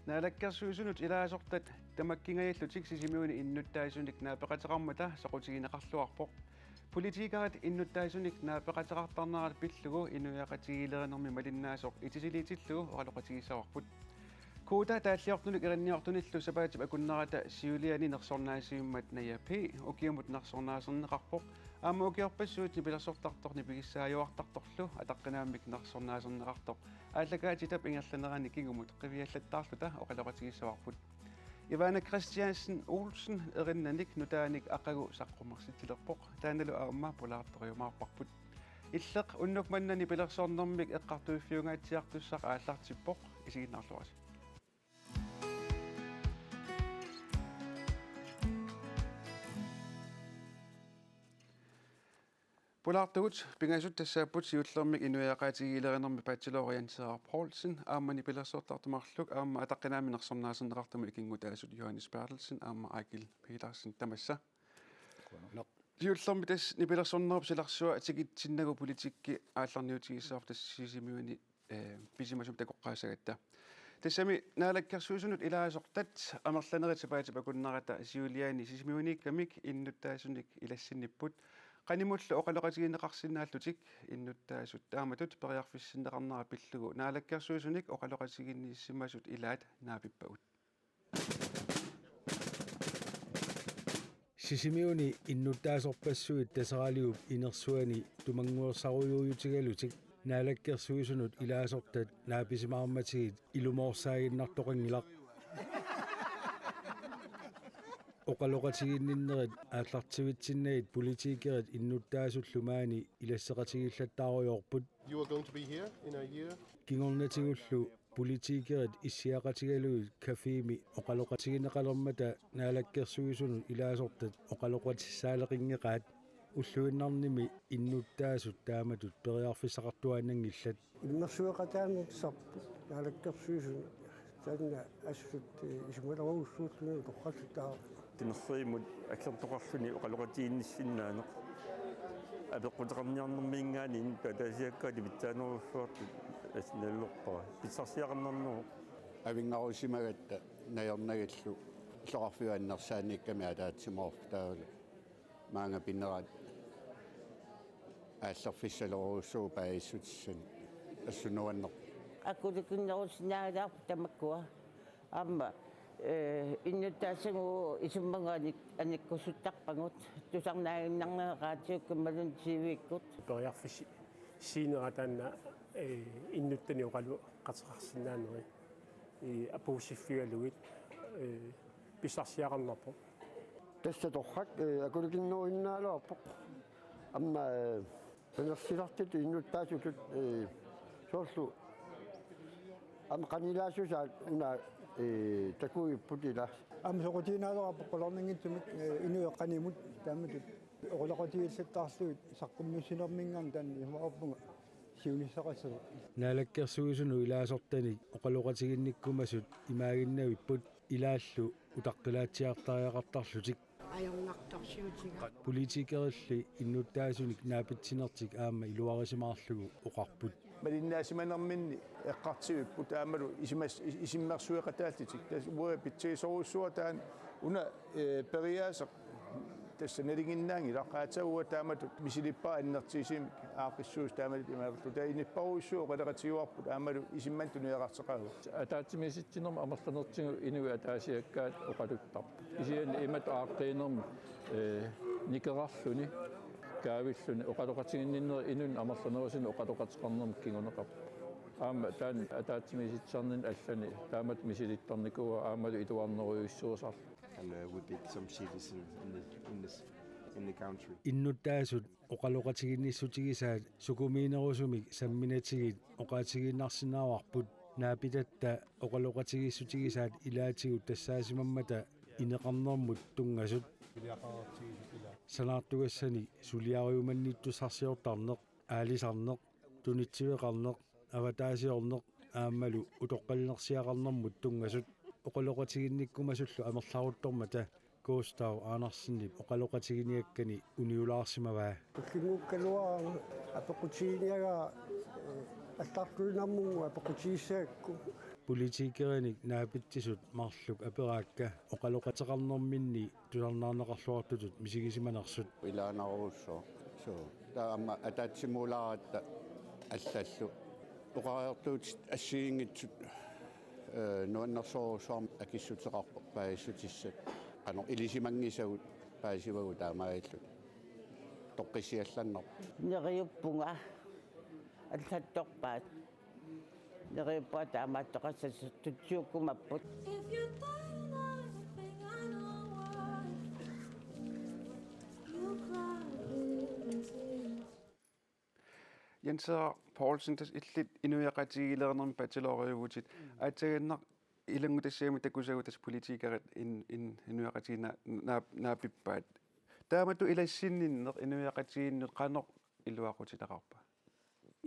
Naalakkersuusunut ilaasortat tamakkingajallutik sisimiuni innuttaasunik naapeqateqarmata soqutigineqarluarpoq politiikarat innuttaasunik naapeqateqartarnerat pillugu inuyaqatigilerenermi malinnaasoq itisiliitillugu oqaloqatigissaarput kuuta taalliortunuk irinniortunillu sapaatip akunnerata siuliani nersornaasiummat nayapi ukiumut nersornaaserneqarpoq aamma ukiorpassuut nipilersortartorni pigissaajuartartorlu ataqqinaamik nersornaaserneqartoq ааллакаатитап ингерланерани кигумут қивиаллаттаарлута оқалоқатигиссаварпут Ивана Кристиансен Олсен эриннаник нутааник ақагу саққумерситилерпоқ тааналу аама полаарториумаарпарпут иллеқ уннукманнани пилерсоорнэрмик эққартуиффиунгаатсиартуссақ ааллартиппоқ исигиннаарлуарис Polaartugut pingasut tassaaput siullermik inuiaqaatigiilerinermi bachelorianserar Paulsen aammani pilersortartumarluk aamma ataqqinaaminersornaaserneqartumu ikingutaasut Johannes Bertelsen aamma Eigil Petersen tamassa siullermi tas nipilersornerup silarsua atigitsinnagu politikki aallarniutigissaaf tassisimiuni pisimasum takoqqaasagatta tassami naalakkersuusunut ilaasortat amerlanerit sapaatip akunnerata siuliani sisimiuniikkamik innuttaasunik ilassinnipput qanimullu oqaloqatigineqarsinnaallutik innuttaasut taamatut periarfissinneqarnera pillugu naalakkersuusunik oqaloqatiginniissimmasut ilaat naapippagut sisimiuni innuttaasorpassuit tasaraliup inersuani tumanguersarujuutigalutik naalakkersuusunut ilaasortat naapisimaarmatigit ilumoorsaaginnartoqangilaq oqaloqatiginninnerit aallartivitsinnerit politiikerit innuttaasullumaani ilasseqatigillаттааруйорпут You are going to be here in a year. Kingornatigullu politiikerit issiaqatigaluit kafiimi oqaloqatigineqalermata naalakkersuusunut ilaasortat oqaloqatissaaleqingeqaat уллуиннарними иннуттаасут тааматут периарфисақартуаанангилlat иммерсуеқатаанерсарпу нaalakkersuusun таанна ассут исмалеруссуутлуни тоққаллутаа тинерсиимут аксертоқарлуни оқалоқатиинниссиннаанеқ апеққутеқарниарнэрмиингаани татасиаккаати питсаанеруссуарту асналлорпара питсарсиақарнернеру авингарусимагатта наернагаллу лоқарфиуаннерсааникками алаатсиморф таавалу маанга пиннерат ааллерфиссалеруссуу пааиссутссан ассунуаннер аккуликиннерусинаагалаарпу тамаккуа аама иннуттаасагу исуммагааник аниккусуттарпагут тусарнаагиннарнеқаатиуккаммалун сивиккут периарфиси синератаанна иннуттани оқалу қатеқарсинаанери и апуусиффигалугит писарсиақарнарпо тассаторхак акуликиннеруиннаалуарпоқ амма пенерсилартит иннуттаасутут соорлу ама канилаасусаат уна такуиппутила ама соқутинаалераппоқ қолорнингитсумик инуеққанимут тааматут оқолоқотигиллаттаарлуит саққуммиссинермингаан таан имаорпунга сиунissaqassеру naalakkersuusunu ilaasорtanik oqaloqatiginnikkumasut imaagиннавиппут илааллу утаққилаатсиартариақартарлутик аёрнартарсиутига политикерилли иннуттаасуник наапитсинертик аама илуарисимаарлугу оқарпут малиннаасиманерминни эққартивиппут аамалу исиммерсуеқатаалтитик тас уа питсисоруссуа таан уна периаасеқ тассанеригиннаанги лаққаатагуа тааматут мисилиппаа аннертисимик аақиссуус таамалит имааллу таиниппаруссуо қалеқатигуарпут аамалу исиммантунеқартеқару атаатсимиситсинерма амерланертигу инуи атаасиаккаат оқалуттарп исиан имат ааққиинерми никерарлуни kaavilluni oqaloqatiginninner inun amerlanerusini oqaloqatiqarnermik kinguneqap aama taan ataatsimisitsarnin allani taamat misilittarnikua aamalu ituarneruyussuusar and would be some citizen in the country innuttaasut oqaloqatiginnissutigisaat sukumiinerusumik samminatigit oqaatiginnarsinaawarput naapitatta oqaloqatigissutigisaat ilaatigut tassaasimmammata ineqarnermut tungasut санаартугассани сулиариуманниттусарсиортарнеқ аалисарнеқ тунитсивеқарнеқ аватаасиорнеқ ааммалу утоққалнерсиақарнэрмут тунгасут оқалоқатигинниккумасуллу амерларуттормата коостау аанарсиннип оқалоқатигиниаккани униулаарсимаваа куллингуккалуаа апеқутигиниага аллартуинармугу апеқутигиссаакку политикериник наапитсисут марлук апераакка оқалоқатеқарнэрминни тусарнаарнеқарлуартутут мисигисиманерсут илаанаруussoo суу таама атаатсимуулааратта аллаллу оқариартуут ассигингитсут нуаннерсоорусуарм акиссутеқарпо паиссутиссат ано илисимангисагут паисивагу таамаиллут тоққиссиалланнер нериуппунга аллатторпаат нериуппа таамааттоқассас тутсууккумаппут Jenser Poulsen tas illit inuiaqatigileernermi bacheloriugutit aatagannar ilangutassiami takusagutas politiikarit in inuiaqatiina naapippaat taamatu ilassinninneq inuiaqatiginnut qanoq iluaqutitaqarpa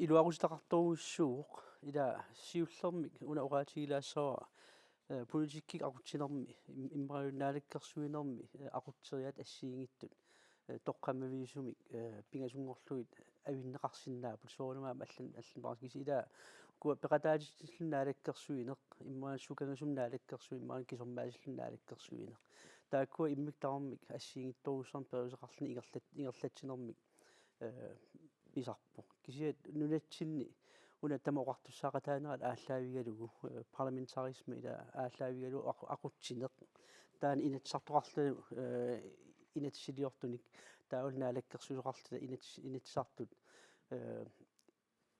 iluaqutitaqartoruussuuq ila siullermik una oqaatigilaassawa politikkik aqutsinermi immariunnaalakkersuinermi aqutseriat assiingittut toqqamaviisumik pingasungorluit авиннеқарсинаапут соорнамаама алланпаркиси ила куа пеқатаатиллуннаалаккерсуинеқ иммаасукангасумнаалаккерсуи иммаан кисормаасиллуннаалаккерсуинеқ тааккуа иммиктармик ассиингитторуссарм перусеқарлни ингерлатсинермик писарпо кисиат нунатсинни уна тамоқартуссаақатаанерат ааллаавигалугу парламентарисме ила ааллаавигалу ақутсинеқ таан инатсартоқарлу инатсилиортуник таулнаалаккерсусоқарлута инатсартут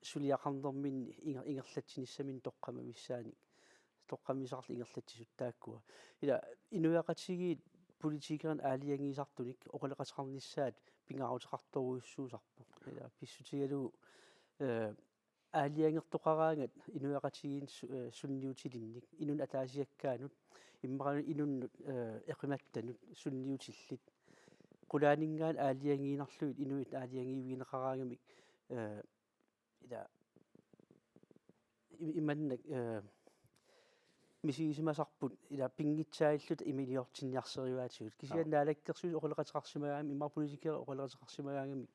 сулиақарнерминни ингерлатсиниссамин тоққамависсааник тоққамисарлу ингерлатсисут тааккуа ила инуяқатсигиит политикеран аалиангисартуник оқалеқатеқарниссаат пингаарутеқарторуйуссуусарпу ила писсутигалу аалиангертоқараангат инуяқатсигиин сунниутилинник инун атаасиаккаанут иммарани инуннут эқиматтанут сунниутиллит qulaanингаан аалиангиинарлуит инуит аалиангиивигинеқараангамик ила иманнак мисигисимасарпут ила пингитсаиллут имилиортинниарсериуаатигут кисианнаалаккерсуис оқалеқатеқарсимагаами иммар политикера оқалеқатеқарсимагаангамик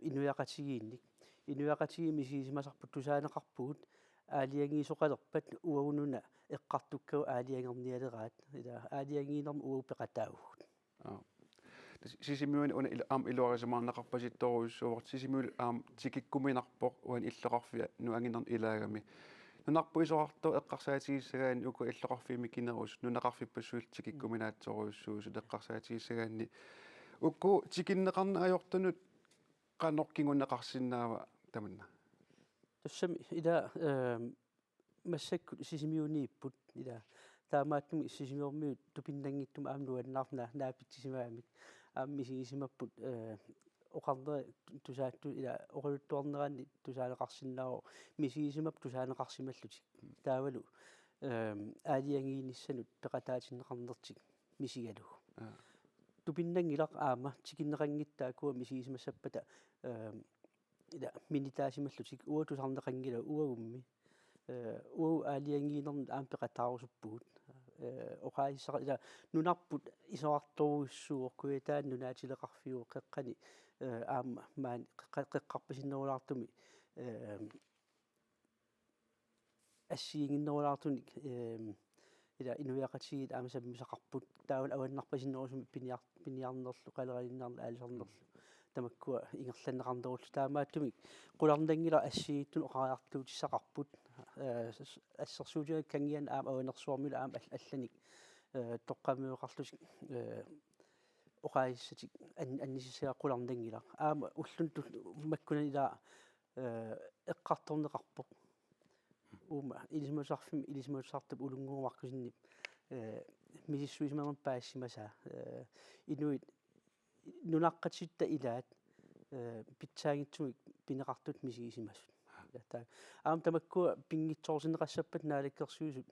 инуяқатигиинник инуяқатиги мисигисимасарпут тусаанеқарпугут аалиангиисоқалерпат уагунуна эққартуккау аалиангерниалераат ила аалиангиинерми уагу пеқатаагут сисимиуни уна аам илуарисамаарнеқарпаситторуйуссууварт сисимиули аам тикиккуминарпоқ уан иллоқарфиа нуангинерн илаагами нунарпуисоқарту эққарсаатигиссагаани уку иллоқарфиими кинерус нунақарфиппассуил тикиккуминаатсоруйуссуусу эққарсаатигиссагаани укку тикиннеқарна аёртунут qanоркингуннеқарсинаава таманна тассами ила массаккут сисимиунииппут ила таамааттуми сисимиормиут тупиннангиттума аамнуаннаарна наапитсисимаамик ааммисигисимаппут оқарнери тусаатту ила оқалуттуарнераанни тусаанеқарсинааро мисигисимап тусаанеқарсималлутик таавалу аалиангииниссанут пеқатаатиннеқарнертик мисигалу тупиннангилақ аама тикиннеқангиттаакуа мисигисимассаппата ила минитаасималлутик уа тусарнеқангила уагумми уу аалиангиинерн аам пеқатаарусуппугут оқаиссара ила нунарпут исоарторуйуссуоркуи таан нунаатилеқарфиу қеққани аама маан қеққарпасиннерулаартуми ассиингиннерулаартуник ила инуяқатигит аама саммисақарпут таавал аваннарпасиннерусуми пиниарнерлу қалералиннаарна аалисарнерлу тамаккуа ингерланнеқарнеруллу таамааттумик қуларнангила ассииттун оқариартуутиссақарпут ассерсуутига кангиан аам аванерсуармила аам алланик тоққамиуқарлутик оқаиссатик аннисисиа қуларнангила аама уллун маккунанила эққарторнеқарпоқ ума илисмусартуп улунгуумаркусиннип мисиссуисмерн паассимаса инуит нунаққатситта илаат питсаагитсуик пинеқартут мисигисимассут таа аам тамаккуа пингитсоорсинеқассаппат наалаккерсуисут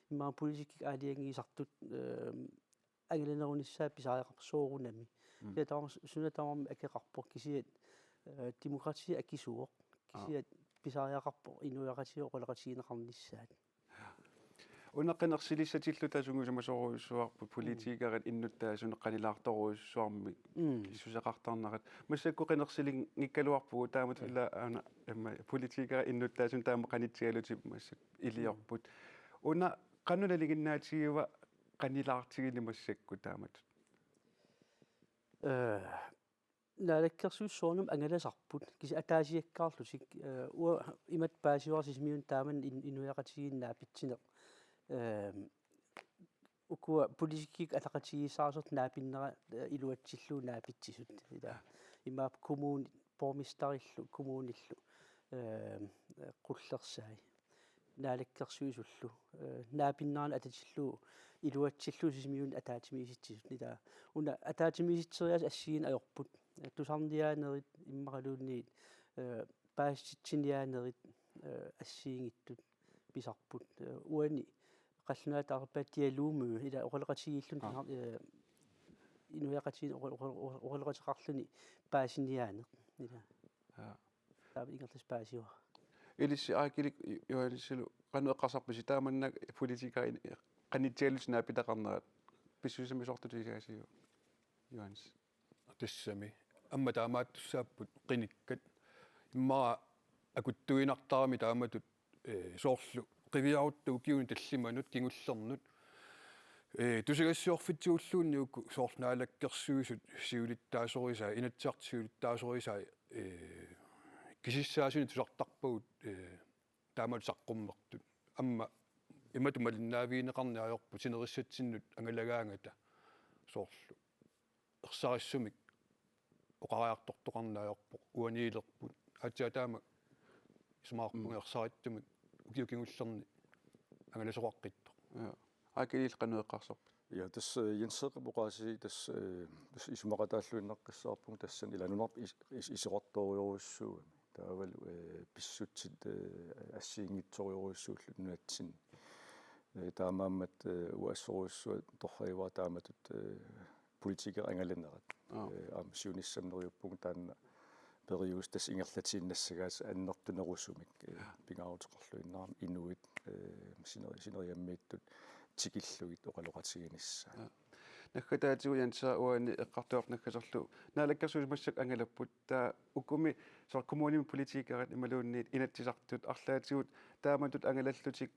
иммаа политикик аалиангиисартут агиланеруниссаа писариақарсоорунами я таама сунатаама акеқарпоқ кисиат демократия акисуоқ кисиат писариақарпоқ инуяқатио оқалеқатигинеқарниссаат Unaqinersilissatillu tasungusamasoruissuarpu politiikarit innutaasunneqanilaartoruissuarmi issusaqartarnarat massakku qinersilin ngikkaluarpugu taamat illa ana amma politiikara innutaasun taama qanitsialuti massak iliorput una qannunaliginnaatigiva qanilaartigini massakku taamat naalakkersuussoornum angalasarput kisi ataasiakkaarlusik ua imat paasiuarsismiun taaman inuiaqatiginnaapitsineq ukua politikik alaqatigisaasort naapinnera iluatsillu naapitsisut ila imaap kommuni pormistarillu kommunillu qullersaai naalakkersuisullu naapinnaarna atatillu iluatsillu sismiun ataatimiisitsisut ila una ataatimiisitserias assiin ajorput tusarniaanerit immaqaluunniit paassitsiniaanerit assiingittut pisarput uani qallunaataarpaatialuumu ila oqaleqatigillun inuiaqatiin oqaleqatiqarluni paassiniaaneq ila taava ingerlis paasiua ilissi aakilik yoalissilu qanueqqarsarpisi taamanna politiikara qanitsialutinaa pissusamisortutigaasiu Johannes тассами амма таамааттуссааппут қиниккат иммара акуттуинартарами тааматут соорлу қивиарутту киуни таллиманут кигуллернут тусигассуорфитсууллуунни укку соорнаалаккерсуисут сиулиттаасорисаа инатсиартсиулиттаасорисаа кисиссаасуни тусартарпагут таамат саққуммертут амма имату малиннаавиинеқарни аёрпу синериссатсиннут ангалагаангата соорлу ерсариссумик оқариартортоқарнааёрпо уаниилерпут атсаатаама исмаарпунга ерсариттумик укиукингуллерни ангаласоқаққитто аакилил қануеққарсоп Ja, das Jenseqapoqaasi das isumaqataalluinneqqissаарpung tassan ilanunarp isiqortoriuruissuugami taavalu pissutsit assiingitsorioruissuullu nuatsin taamaammat uassoruissuat torriwa taamatut politiker angalennerat am siunissamneriuppung taanna perius tas ingerlatiinnassagaas annertunerusumik pingaarutiqorluinnaram inuit sineriammiittut tikillugit oqaloqatiginissa наггатаатигу янса уани эққартуарп наггасерлу наалаккерсуусмассак ангалаппут таа уккуми сор коммуними политикерат ималуунниит инатсисартут арлаатигут тааматут ангалаллутик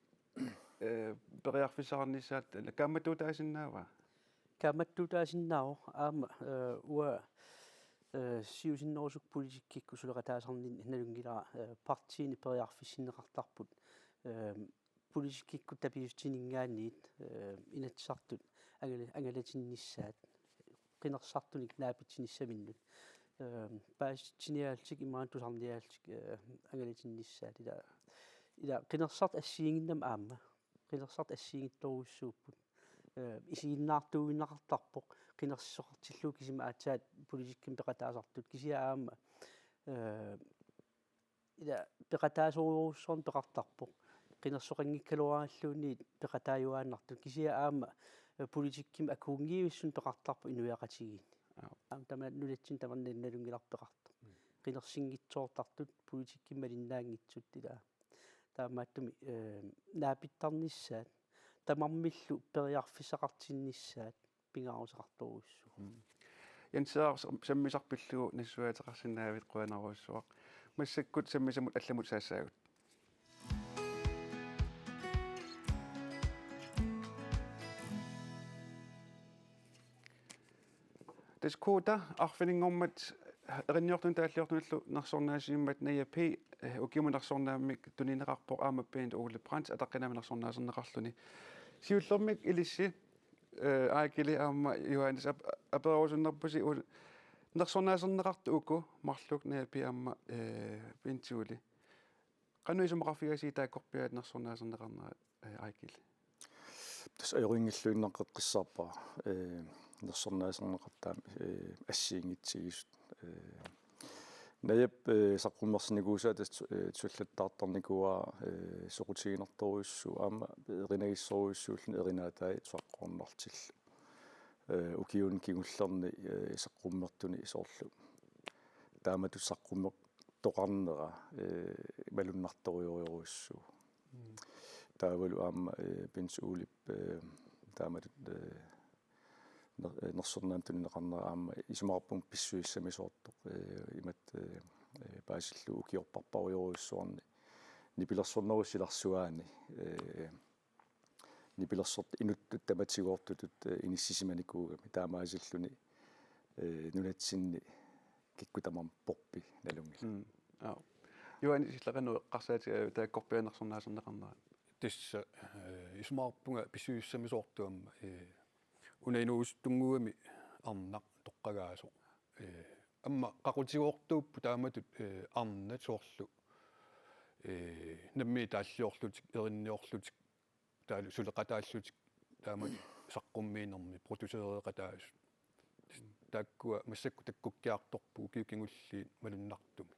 периарфисаарнissaат камматуутаасиннаава камматтуутаасиннао аама уа сиусиннерусук политиккикку сулеқатаасарнин налунгилара партиини периарфиссиннеқартарпут политиккикку тапиустинингаанниит инатсартут ангалатиннissaат qinnersartunik naapitsinnissamиnnут паасситсиниаалтик имаантусарниаалтик ангалатиннissaат ила qinnersart ассиингиннам аама qinnersart ассиингитторуссууппут исигиннаартууиннақартарпоқ qinnerсисоқартиллуу кисима аатсаат политикким пеқатаасартут кисиа аама ила пеқатаасоруйоруссуарн пеқартарпоқ qinnersoqanngikkaluaraаллуунниит пеқатааюааннартут кисиа аама политикким акуунгиивиссун пеқартарпу инуяқатигиин аама тамаат нулатсин тамарнинналунгиларпеқарто qinnersinngitsoortartut политикким малиннаангитсут ила таамааттуми наапиттарнissaат тамармиллу периарфисақартиннissaат пингаарусеқарторуссу янсаар саммисарпиллугу нассуаатеқарсинаавит қуанаруссуақ массаккут саммисамут алламут саассаагут Тэскута арфинингормат эринниортун тааллиортуналлу нарсорнаасииммат наяпи укимунарсорнааммик тунинеқарпоқ аамаппиин Ole Brandt атаққинаминарсорнаасернеқарлуни сиуллэрмик илисси аакили аама Johannes апераусуннерпуси нерсорнаасернеқарту уку марлук наяпи аама пинтиули qannuisumaqarfigasii taakkorpiaat nерсорнаасернеқарнерат аакили тас аёрингиллуиннаққеққиссаарпаа нерсорнаасернеқартаам ассиингитсигисут наяп саққуммерсинигуусаа тас туллаттаартарникуа соқутигинерторуиссу аама эринагиссоруиссууллу эринаатаи саққорнартилла укиун кигуллерни саққуммертуни исоорлу таамату саққуммер тоқарнера малуннарториориоруиссуу таавалу аама пинсуулип таамат нерсернаам туннеқарнера аама исумарпун писсуиссами соортоқ имат паасиллу укиорпарпаруйоруйссуарни нипилерсорнеруссиларсуаани нипилерсорт инуттут таматигуортутут иниссисиманикуугами таамаасиллуни нунатсинни киккутамам порпи налунгил юани силлaqanu эққарсаати тааккорпианерсорнаасернеқарнера тисса исумаарпунга писсуиссами соортуамма унаинуустунгуами арнақ тоққагаасо амма қақутигуортууппу тааматут арнат соорлу намми тааллиорлутик еринниорлутик таалу сулеқатааллутик таамат саққуммиинерми продюсереқатаас тааккуа массакку таккуккиарторпу киукингулли малуннартуми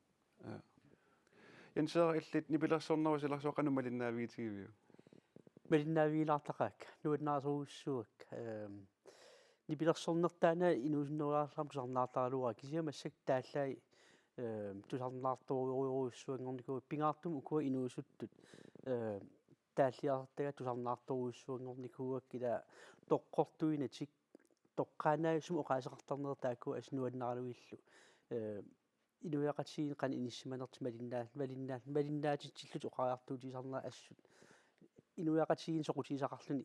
янсера иллит нипилерсорнерусиларсоқану малиннаавигитигивиу малиннаавигилаартақаак нуаннаасууссуак нипилерсорнертаана инуусиннераарлам кусарнаартаралуа кисиа массак тааллаи тусарнаарторуйоруйуссуангорникуу пингаартум укуа инуусуттут тааллиартага тусарнаарторуйуссуангорникууак кила тоққортуинатик тоққаанаасум оқаасеқартарнер таакку аснуаннаралуиллу инуяқатсиин қан иниссиманерт малиннаатитсиллут оқаартуутисарнаа ассут инуяқатсиин соқутисақарлуни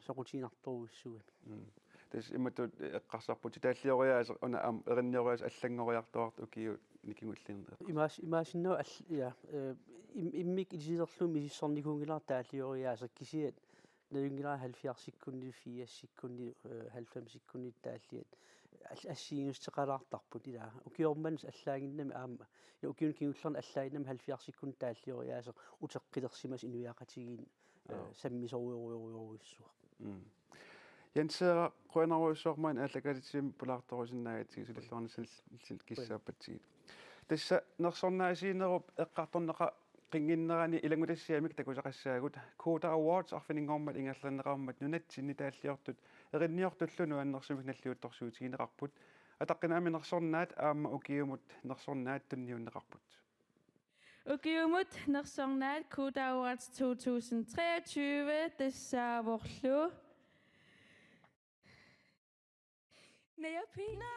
соқутиинарторуйуссуами тас иматут эққарсарпути тааллиориаас уна ам эринниориаас аллангориартуарт укиу никингуллиернер имаасиннаа я иммик илисерлу мисиссорникуунгилар тааллиориаас кисиат налунгилаа 70 секунди 4 секунди 90 секунди тааллиат ассиингустеқалаартарпут ила укиорманс аллаагиннами аама укиун киуллерна аллаагиннами 70 секунди тааллиориаас утеққилерсимас инуяқатигиин саммисоруйоруйоруйуссуа янсера қуанаруйуссуармаан ааллакалитсим пулаарторусиннаагатиги сулиллуарни сил киссааппатсигит тасса нерсорнаасиинеруп эққарторнеқа qinginnerani ilangulassiamik takusaqassaagut Koda Awards arfininngormat ingerlanneqarmat nunatsinni taalliortut erinniortullunu annersumik nalliuttorsuutigineqarput ataqqinaami nersornaat aamma ukiumut nersornaat tunniunneqarput ukiumut nersornaat Koda Awards 2023 tassavorlu Nayapina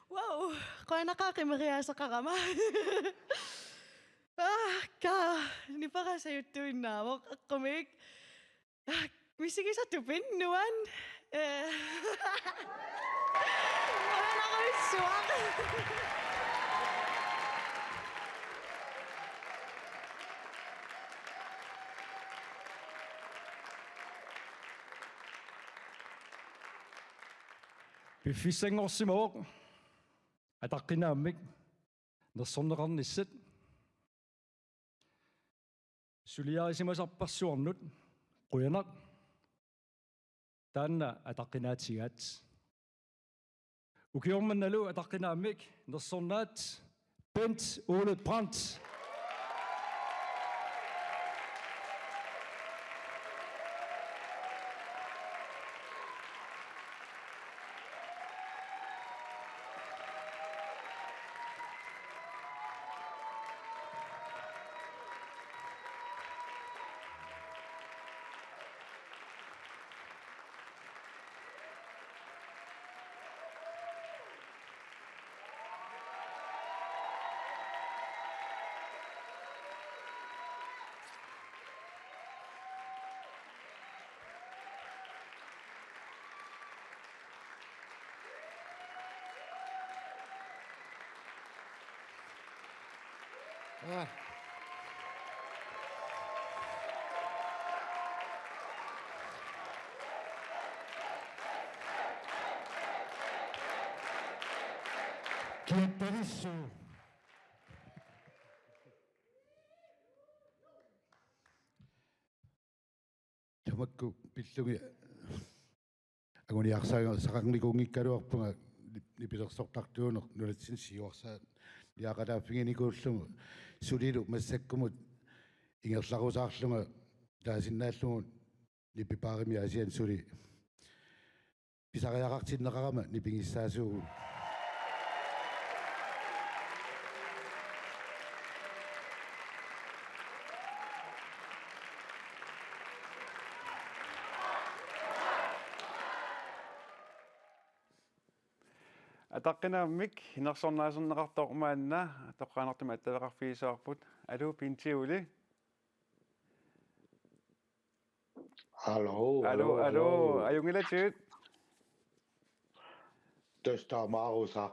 Wow, kaya nakakimariasa ka ma. Hindi pa ka sa'yo tuwin na ako kumik. Sige sa tupin, nuwan. Wala na kami suwak. Pifisangorsimooq ataqqinaamik nersorneqarnissat suliarisimasarparsuarnut quyanaq taanna ataqqinaatigaat ukiormannalu ataqqinaamik nersornaat Bent Ole Brandt Kiittärissu. Tamakku pillugi aguni saqarnikuungikkaluarpunga nipilersortartuuner nulatsin siuarsaat liaqalaappinginikullugu sulilu massakkumut ingerlarusaarlunga taasinnaallungut nipipaarimi asian suli pisariaqartinneqarama nipingissaasuugu атаққинааммик хинерсорнаасернеқартоормаанна тоққаанартума аттавеқарфигисаарпут алу пинтиули алло аюнгилатит тестамааруса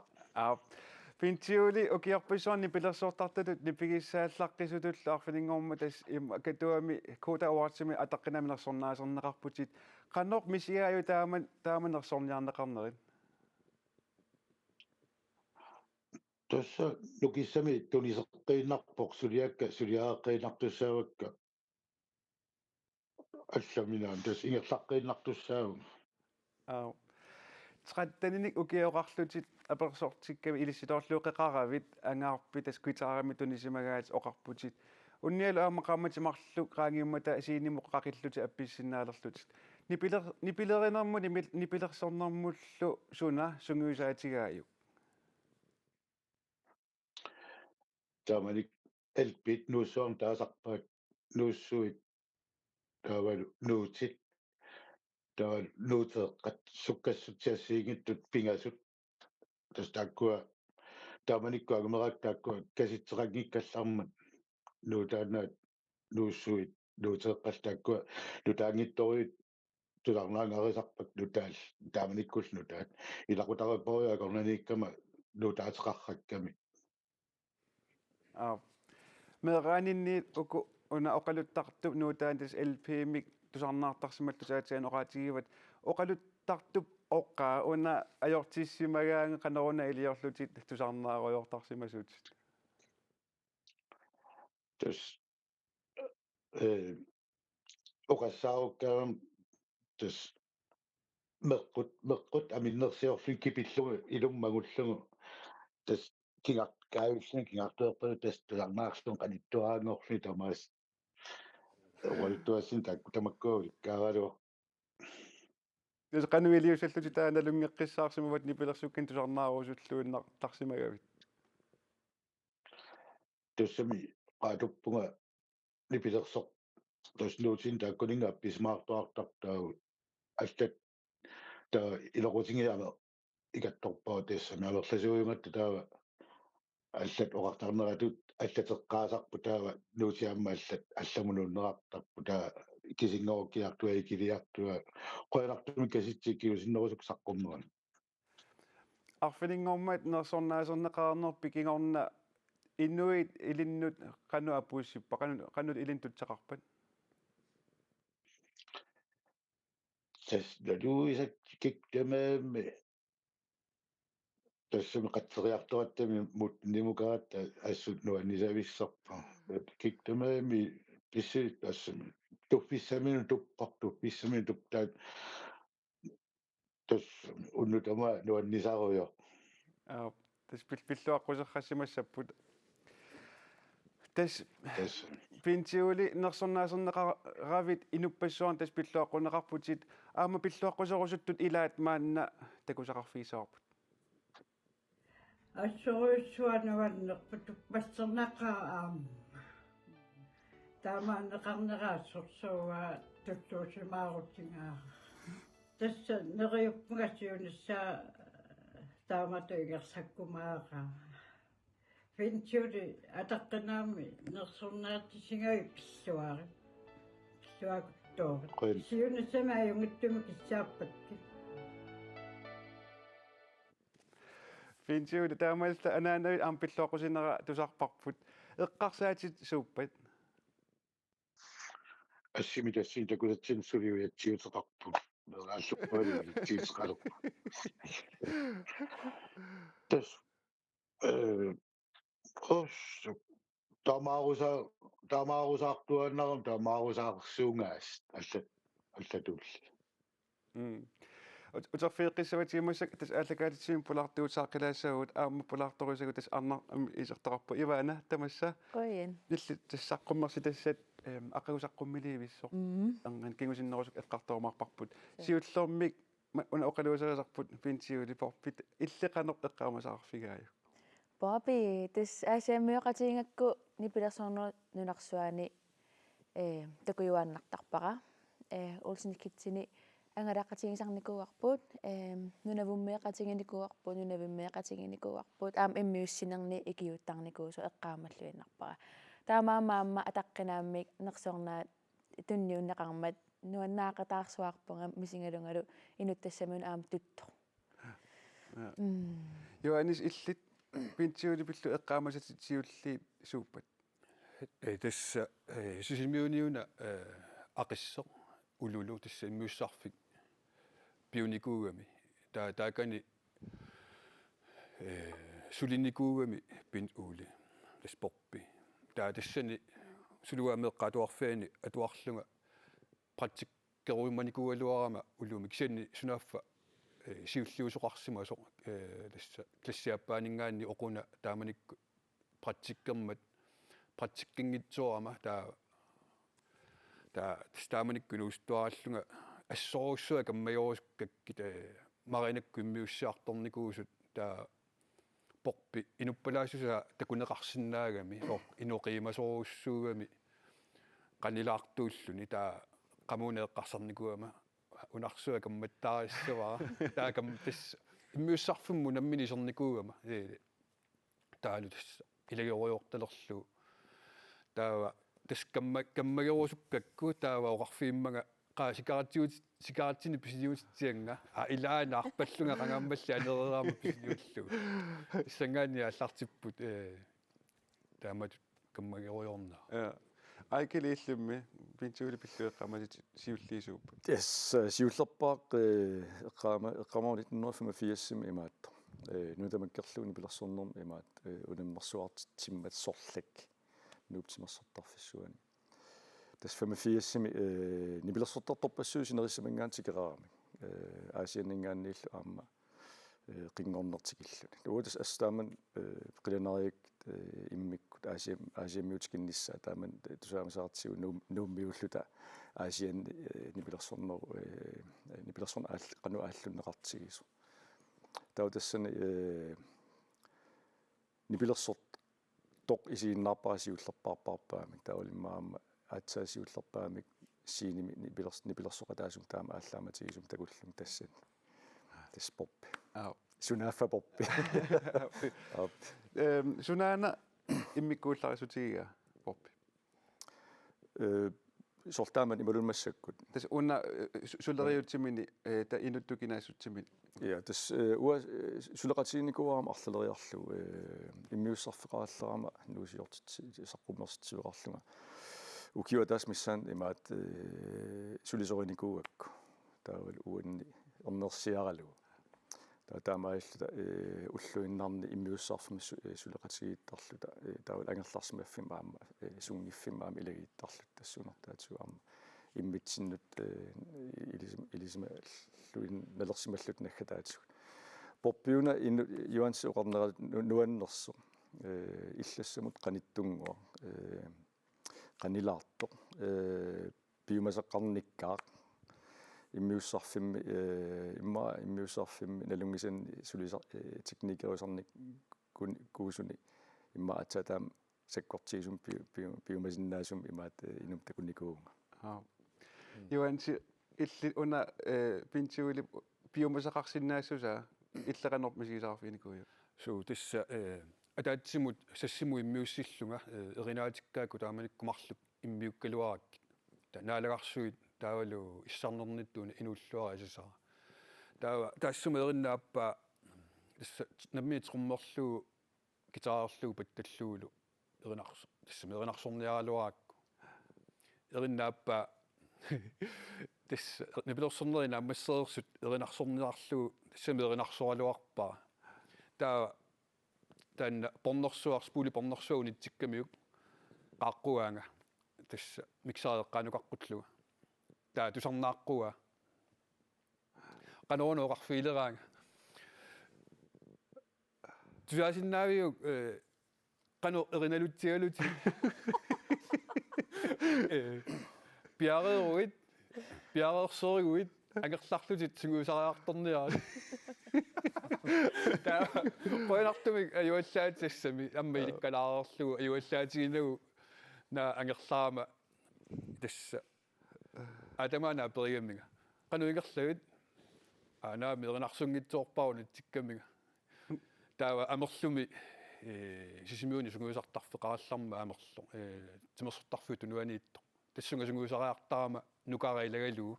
пинтиули окиарписуарни пилерсуортарталут нипигиссааллаққисутуллу арфилингорма тас катуами кота awardсими атаққинаминерсорнаасернеқарпутит қаннеқ мисигааю тааманерсорниарнеқарнерит Tuossa lukissami tuniseqqinarpoq suliaaqqiinartussaavakka алламинаа тас ингерлаққииннартуссаагу тратаниник укиоқарлутит аперсортикками илисситоорлуоқеқаравит ангаарпи тас куитаарами тунисимагаат оқарпутит унниалу аамақааматимарлу qaangiummata asiinimmoq qaqilluti appissinnaalерlutит нипилеринерму нипилерсорнэрмуллу суна сунгуисаатигааю тааманик элпит нуусуарн таасарпаак нууссуит таавалу нуутит таа нуутеэққат суккассутиассиигиттут пингасут тастааккуа тааманиккуа агумерак тааккуа каситсерагниккаллармат нуутаанаат нууссуит нуутеэққал тааккуа нутаангитторуит туларнаагаарисарпак нутаал тааманиккул нутаат илақутариппориа корнанииккама нутаатеқарракками меэраанинни уку уна оқалуттарту нуутаан тас LP-мик тусарнаартарсималлу саатиан оqaатигиват оқалуттартуп оққаа уна ajortissimaгаанге қанеруна илиорлутит тусарнааруйортарсимасуутит тас оқассааруккаам тас меққут аминнерсиорлу кипиллугу илуммагуллугу тас кингартгаавиллун кингартуерпэру тас тусарнаарлун каниттуаангорли тамаас валитуасин такку тамаккуи кааралуа тас кануилиусаллути тааналунгеққиссаарсимават нипилерсуккин тусарнаарусуллуиннар тарсимагавит тассами qaatuppunga nipilersoq тоснуутин тааккунинга писмаартуартартаагу аллат таа илоқутингиама икатторпаа тассами алерласуйунгатта таава аллат оқартарнератут аллатеққаасарпу таава нуутиамма аллат алламунууннеқартарпу таа кисингоруккиартуа икилиартуа qoyartuми каситсиккиусиннерусук саққуммеран арфилингормат нерсорнаасернеқарнерпи кингорна иннуит илиннут кану апуссиппа канут илинтутсеқарпат тас далуисат киктэмэми тассами қатсериартуаттами мут нимукаатта ассут нуаннисависсарпа киктэмэми писсит тассами туффиссамину туппарту туптаат тас уннутама нуаннисаруйо тас пиллуаққусеррассимассаппут тас пинтиули нерсорнаасернеқаравит инуппассуарн тас пиллуаққунеқарпутит аама пиллуаққусерусуттут илаат маанна такусақарфигисаарпут ассоруйссуанаваннерпутук пассернақаа таамаанеқарнераассорсууа туттуусимаарутингаа тасса нериуппугасиунissaa тааматуигерсаккумаара пинчули атаққинаами нерсорнаатисигаи пиллуакуттуори сиунисама аюнгиттуми киссааппакки пинчули таамаалла анаанавит аам пиллуаққусинера тусарпарпут эққарсаатит сууппат ассими тассин такулатсин сулиуятсиутеқарпут аллуппаали тиисқалуп тас ос тамаарусаартуаннарам тамаарусаарсуунгаас аллатуулли утерфиэққиссаватигимассак тас ааллакаатитсиим пулаартуутсааққилаассагут аама пулаарторисагу тас арнар исертарпу иваана тамасса qoyen илли тассаққуммерси тассат ақагусаққуммиливиссо анган кингусиннерусук эққарторумарпарпут сиуллэрмик уна оқалуусерисарпут пинтиулипорпит иллеқанеқ эққаамасаарфигааю Bobby this асиаммиоқатингакку нипилерсорнер нунарсуани такуюааннартарпара улсиниккитсини ангалақатигисарникууарпут нунавуммеқатигиникууарпут нунавиммеқатигиникууарпут аам иммиуссинерни икиуттарникуусу эққаамаллуиннарпара таамаамаамма атаққинааммик нерсорнаат тунниуннеқармат нуаннаақатаарсуарпунга мисингалунгалу инуттассамун аам тутто Johannes illit pinttiulipillu eqqaamasatitiulli suuppat тасса сисимиуниуна ақиссеқ улулу тасса иммиуссарфик пиуникуугами таакани сулинникуугами пин уули таспорпи тассани сулуаамеэққатуарфаани атуарлунга практиккеруиманикуалуарама улумик сианни сунаффа сиуллиусоқарсима со тасса классиаппаанингаанни оқуна тааманикку практиккермат практиккингитсуарама тааманикку нуустуараллунга ассоруссуа каммайорускакки маринакку иммиуссиарторникуусут таа порпи инуппалаасуса такунеқарсинаагами иноқимасоруссуугами qanilaartuulluni taa qamuneeqqarsarnikuama unarsuа камматтаариссавара таакам тас иммиуссарфумму намминисерникуугама таалу тас илагеруйорталерлу таава тас каммагерусуккакку таава оқарфииммага сикаратсини писиуутианга илаана арпаллунга qangaammalli анерераама писиуллу иссангаани аллартиппут таамат каммагеруйорна айкелииллимми пинтиули пиллуэққамасит сиуллиисууппа yes сиуллерпаақ эққамаа 1985 имаатта нутамаккерлуни пилерсорнерм имаат унаммерсуартитсиммат сорлак нууптимерсортарфиссуани тас 85 нипилерсорторторпассуусинериссамангаантикераарами аасианнингааннииллу аама qingornertikilluni uudis astaaman qilanaariak immikkut aasiammiutikиннissaa taaman tusaamasaartigu nuummiulluta aasian nipilersorner qanu aallunneqartigisu tautassani nipilersort toq isiinnaarparasiullerpaarpaarpaamik taulimmaama aatsaasiullerpaamik siinimi nipilersoqataasum taama ааllaamatigisum takullum tassan taspoppi sunaffa poppi sunaana immikkuullarisutigiga poppi sortaaman imalunmassakkut tas unna suleriutsimini ta inuttukinaasutsimini ja tas ua suleqatiinikuaama arlaleriarlu immiussarfeqarallerama nuusiortitsi saqqummersitsiuqarlunga ukiwa taas missaan imaat sulisorinikuuakku taawal uanni ornersiaralu таамааллута уллуиннарни иммиуссаарфми сулеқатигииттарлута таавал ангерларсимаффим аама сунгиффим аама илагииттарлут тассунартаатсуарма иммитсиннут илисима луин налерсималлут наггатаатсугут поппиуна юанс оқарнера нуаннерсо иллассамут қаниттунгуа қанилаарто пиумасаққарниккаа иммиуссарфимми иммиуссарфимми налунгисан сулисар техникерусарник куусуни имма атсатаам саккортигисум пиумасиннаасум имаат инум такунникуунга юанси илли уна пинтиули пиумасақарсиннаассуса иллеқанерп мисигисаарфиникуйу суу тасса атаатсимут сассиму иммиуссиллунга эринааtikkaакку тааманиккумарлук иммиуккалуаракки танаалагарсуит таавалу иссарнерниттуна инуллуара исасара таава таассумериннааппа тасса наммиитермерлуу гитаарлуу патталлуулу erinarssorniaraluarakku erinnaappa tässä nipilorsornerina ammasseersut erinarsorniarlugu tassami erinarsoraluarpaa taanna pornersuarspuli pornersuuni tikkamiuk qaaqquaanga tässä miksaareqqaanukaqqutlugu taa tusarnaaqquga qanuunuoqarfiileraanga tusaasinnaaviuk qanu erinalutsigaluti piareeruit angerlarlutit sunguusariartorniaat taa qoinartumik ajuallaatissami amma ilikkalaarerlugu ajuallaatiginugu naa angerlaama tassa atamaana perigammiga qanu ingerlagit aanaami erinarsunngitsoorpaunit tikkamiga taa amerlumi sisimiuni sunguusartarfe qarallarma amerlu timersortarfu tunuaniitto tassunga sunguusariartaama nukarailaгаlugu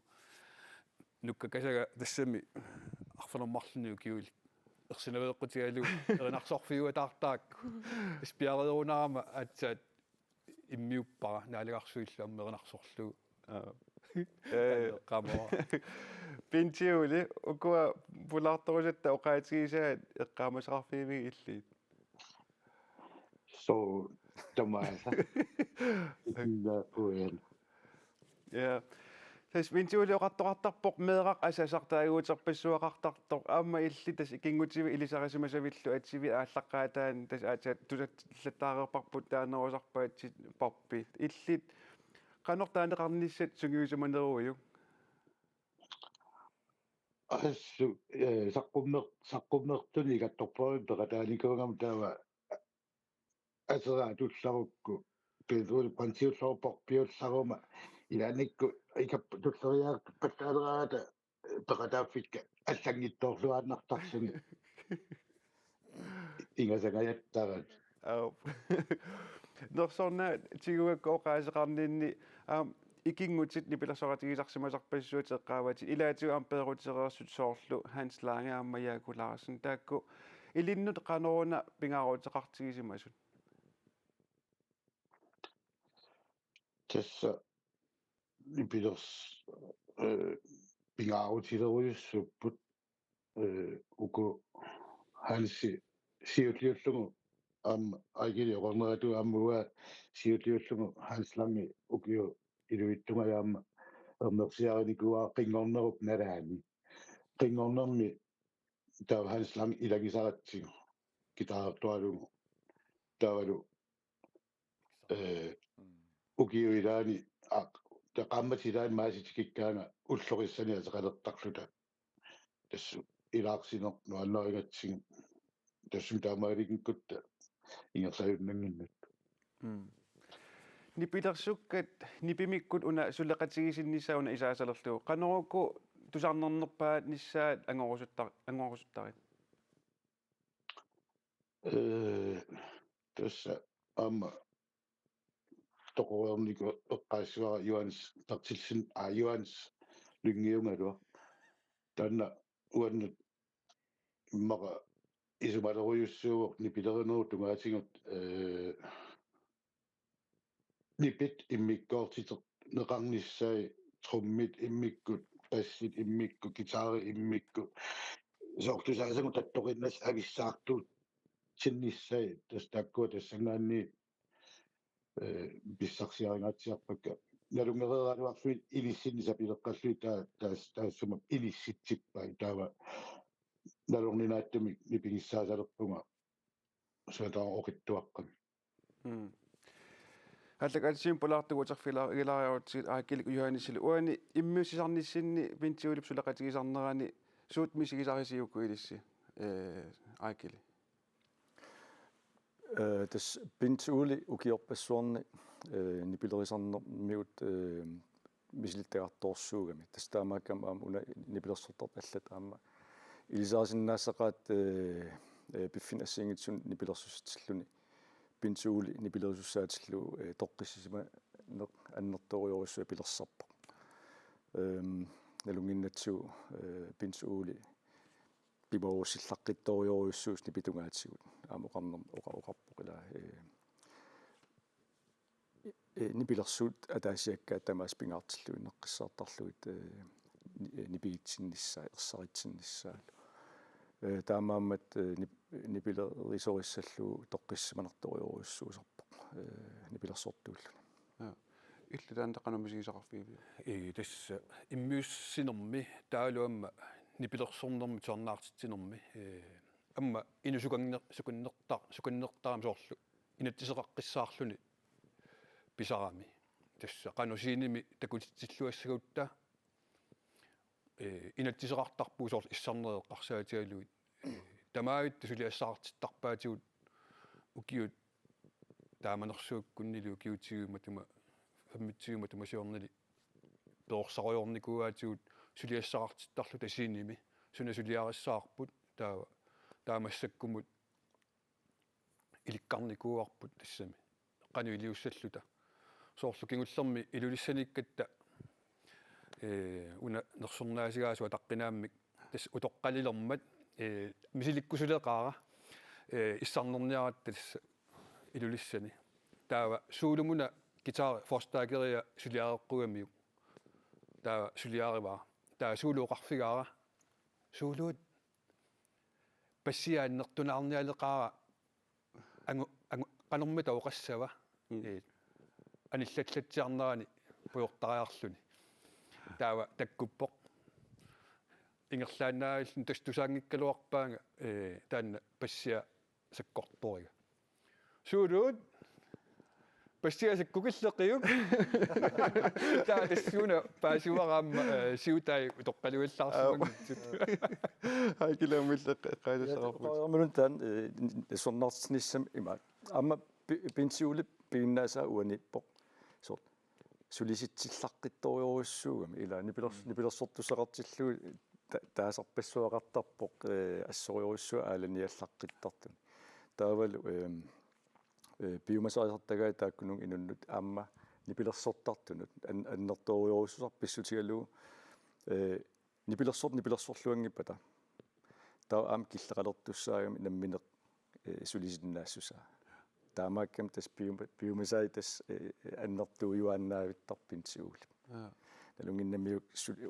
nukkakasaga tassami arfanermarluniu kiuli ersinavеэккутигалу erinarsорфигуа таартаакку спиареерунаарма атсаат иммиуппара наалагарсуиллуамма erinarsорлугу qamora pintiuli ukua pulartorusetta oqaatigisaat eqqaamasaqarfiimigi illiit so tamaasa inda puen ja tas pintiuli oqartoqartarpoq meeqaq asasartaaguuterpassuaqartartoq aamma illi tas ikingutivi ilisarisimasavillu atsivi ааllaqqaataan tas aataat tusatlаттаарерпарпут тааnerusarpaatsit parpi illit qanortaaneqarnissat sungiusumaneruuju assu saqqummertuni kattorporin peqataanikungam taava aseraatullarukku peesuuli pansiullerporpiullaruma ilanikku ikappu tulleriaaq pattaaleраата peqataaffikka аллангитторлуааннартарсуни ингасагаяттарат норсорна тигуакку оqaасеqarniinni ikinggutit nipilersoqatigisarsimasarpassuut eqqaavati ilaatigu ampeeruтерeersut soorlu Hans Lange aammayaku Larsen taakku ilinnut qanoruna pingaaruuteqartigisimasut tassa nipilers pingaaruutileruissupput uku Hansi siutliullugu aigili oqorneratu aammuga siutliullugu Hans Lange ukiu iluittungayaamma ernersiarinikuaa qingornerup nalaani qingornermi taa Hans Lange ilagisaratsigu kitaartualugu taavalu ukiu ilaani taqammatilaani maasitikikkaanga ullorissani aseqalertarluta tassu ilaarsineq nuannerigatsigu tassum taamaaliginkutta ingersajunanginnat nipilersukkat nipimikkut una sulleqatigisinnissauna isaasalerlugu qanorukku tusarnernerpaat nissaat angorusuttarit tassa aamma toqoerniku eqqaassua Johans Bertilsen Johans lyngiungalua taanna uannut immaqa isumaleruyussuuq nipilerineru tungaatigut nipit immikkoortiteq neqarnissai trummit immikkut bassit immikku gitaari immikku soortusaasangu tattoqinnas agissaartuut sinnissai tastakkua tassangaanni bissarsiaringaatiarpakka nalungereraluarluit ilissinnisapileqqallui taassuma ilissitsippai taava nalorninaattumi nipingissaasalerpunga suataar oqittuaqqami аллагатсиим пулаартугутерфилариаруутсит ааккилик юханисили уани иммиусисарнissinni пинтиулип сулеқатигисарнерани суут мисигисарисиукку илисси ааккили тас пинтиули укиорпассуарни нипилерисарнермиут мисилиттаартоорсуугами тастаамааккам аама уна нипилерсортарт аллат аама илисаасиннаассақаат пиффин ассиингитсун нипилерсуссатиллуни пинтиули нипилерисуссаатиллу тоққиссисима аннерториориссуа пилерсарпа налунгиннатсу пинтиули пимоуссиллаққитториориуссуус нипитунгаатсигут аама оқарнер оқарпоқ ила nipilersuut ataasiakkaa tamaas pingaartilluin neqqissaartarluit nipiitsinnissaa ersaritsinnissaa таамаамат нипилерисорissalluu тоққиссиманарториоруссуусарпоқ нипилерсортууллуни иллутаан тақанумисигисақарфииви тасса иммиуссинерми таалуамма нипилерсорнерми туарнаартитсинерми амма сукуннертаам соорлу инаттисеқаққиссаарлуни писарами тасса қанусииними такутитсиллуассагутта инаттисеқартарпуу соор иссарнереққарсаатигалуит тамаавит тусулиассаартиттарпаатигут укиут тааманерсууккуннилу укиутигума тума фаммитсигума тумасиорнали пеорсароёрникуаатигут сулиассаартиттарлу тасииними суна сулиариссаарпут таамассаккумут иликкарникууарпут тассами қану илиуссаллута соорлу кингуллерми илулиссаниккатта уна нерсорнаасигаасуа таққинааммик тас утоққалилермат мисиликкусулеқаара иссарнерниарат тас илулиссани таава суулумуна гитара форстаагерия сулиареққугамиу таава сулиариваа таа суулуоқарфигаара суулуут пассиааннертунаарниалеқаара ангу қанерми тауқассава аниллатлатсиарнерани пуйортариарлуни таава таккуппоқ ингерлааннааллун тастусаангиккалуарпаанга таанна пассиа саккорторига суулуут пассиа саккукиллеқиук таа тассуна паасуараамма сиутай тоққалуиллаарсуангитсут километр қаасараппут таан сорнартснissam имаат амма пинсиулип пииннааса уаниппоқ сорт сулиситсиллаққитториоруссуугами ила нипилерсортусеқартиллуу таасарпассуақартарпоқ ассориоруссуа ааланиаллаққиттартун таавалу биомасаасартагаа тааккунун инуннут аама нипилерсортартунут аннерториоруссусар писсутигалуу нипилерсорлуангиппата таа аам киллеқалертуссаагами намминеқ сулисиннаассусаа таамааккам тас биомасаи тас аннертуйуааннаавиттарпинсуул налунгиннамиук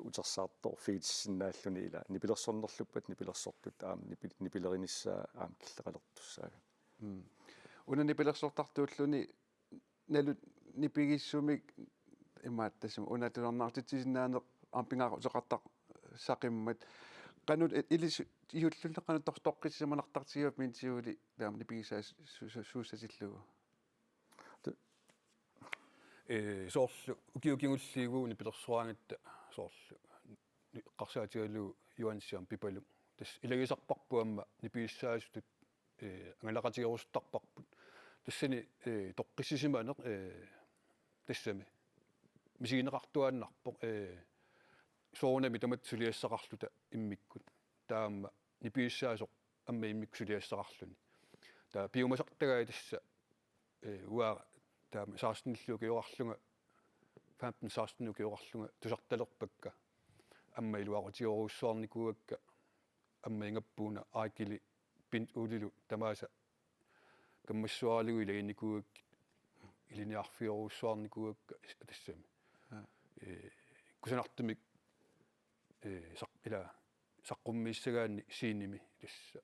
утерсаартор фиитсиннааллуни ила нипилерсорнерлуппат нипилерсортут аам нипилеринissaa аам киллеқалертуссаага уна нипилерсортартууллуни налут нипигиссумик имаат тассам уна тулернаартитсиннаанеқ ампингаарусеқартақ сақиммат qanut ilis iullulla qanut toqqissimанартартигуп минтиули таам нипигисаа суусасиллугу соорлу укиукингуллигууни пилерсуаангатта соорлу эққарсаатигалуу юансиам пипалу тас илагисарпарпуамма нипигиссаасутут ангалақатигерустарпарпут тассани тоққиссисиманеқ тассами мисигинеқартуааннарпоқ соонами тамат сулиассақарлута иммиккут таама нипигиссаасоқ амма иммик сулиассақарлуни таа биомасартагаа тасса уаа таама саарсниллуу киорарлунга 15-16 киорарлунга тусарталерпакка амма илуақутиоруссуарникуакка амма ингаппууна аакили пинт улилу тамааса каммассуаалугу илагинникуакки илиниарфиоруссуарникуакка тассами кусанартумик ила саққуммииссагаанни сиинними тасса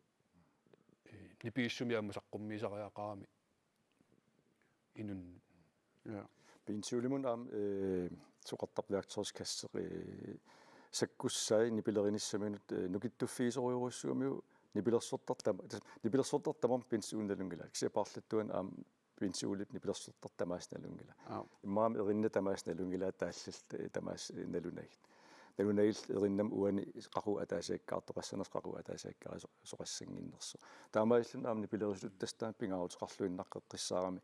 нипигиссумиаама саққуммиисариақарами инун пинсуулимун аам суқартарлиакторскассеқи саккуссаи нипилериниссаминут нукиттуффиисориуруссуумиу нипилерсортартамам пинсуунналунгила кисиапаарлаттуан аам пинсуулип нипилерсортартамаасналунгила иммаам эринна тамаасналунгила тааллал тамаас налунагит налунагил эриннам уани қару атаасааккаартоқассанерс қару атаасааккара соқассангиннерсо таамаиллун аам нипилерисут тастаан пингаавутеқарлуиннаққеққиссаарами